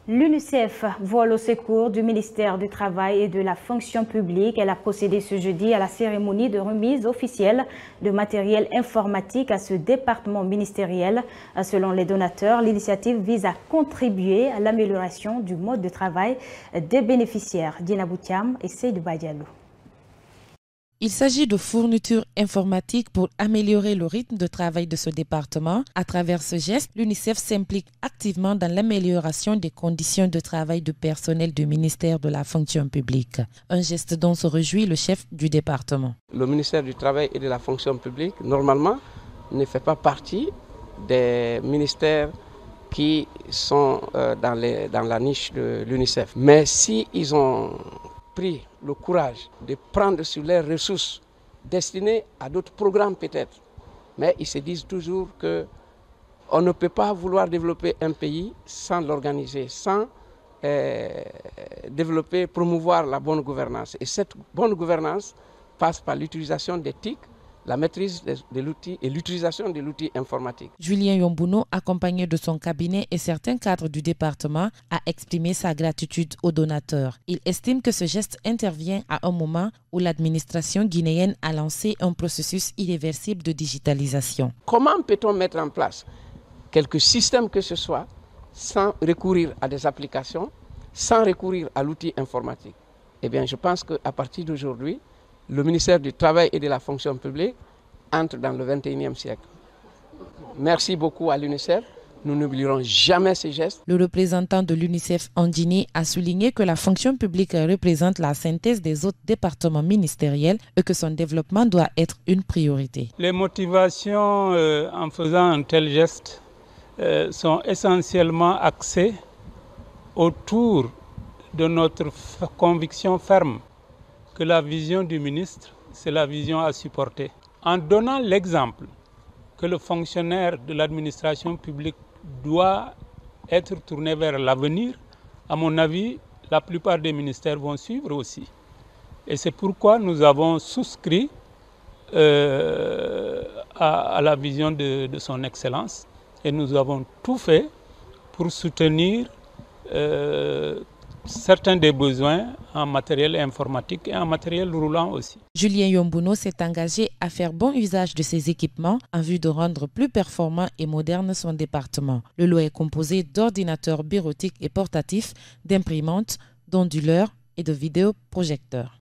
L'UNICEF vole au secours du ministère du Travail et de la Fonction publique. Elle a procédé ce jeudi à la cérémonie de remise officielle de matériel informatique à ce département ministériel. Selon les donateurs, l'initiative vise à contribuer à l'amélioration du mode de travail des bénéficiaires. Dina Boutiam et Seydou Badialou. Il s'agit de fournitures informatiques pour améliorer le rythme de travail de ce département. À travers ce geste, l'UNICEF s'implique activement dans l'amélioration des conditions de travail du personnel du ministère de la Fonction publique. Un geste dont se réjouit le chef du département. Le ministère du Travail et de la Fonction publique, normalement, ne fait pas partie des ministères qui sont dans la niche de l'UNICEF. Mais si ils ont pris le courage de prendre sur leurs ressources destinées à d'autres programmes peut-être, mais ils se disent toujours qu'on ne peut pas vouloir développer un pays sans l'organiser, sans développer, promouvoir la bonne gouvernance. Et cette bonne gouvernance passe par l'utilisation des TIC, la maîtrise de l'outil et l'utilisation de l'outil informatique. Julien Yombouno, accompagné de son cabinet et certains cadres du département, a exprimé sa gratitude aux donateurs. Il estime que ce geste intervient à un moment où l'administration guinéenne a lancé un processus irréversible de digitalisation. Comment peut-on mettre en place quelques systèmes que ce soit sans recourir à des applications, sans recourir à l'outil informatique? Eh bien, je pense qu'à partir d'aujourd'hui, le ministère du Travail et de la Fonction publique entre dans le 21e siècle. Merci beaucoup à l'UNICEF. Nous n'oublierons jamais ces gestes. Le représentant de l'UNICEF en Guinée a souligné que la fonction publique représente la synthèse des autres départements ministériels et que son développement doit être une priorité. Les motivations en faisant un tel geste sont essentiellement axées autour de notre conviction ferme que la vision du ministre, c'est la vision à supporter. En donnant l'exemple que le fonctionnaire de l'administration publique doit être tourné vers l'avenir, à mon avis, la plupart des ministères vont suivre aussi. Et c'est pourquoi nous avons souscrit à la vision de son Excellence et nous avons tout fait pour soutenir certains des besoins en matériel informatique et en matériel roulant aussi. Julien Yombouno s'est engagé à faire bon usage de ces équipements en vue de rendre plus performant et moderne son département. Le lot est composé d'ordinateurs bureautiques et portatifs, d'imprimantes, d'onduleurs et de vidéoprojecteurs.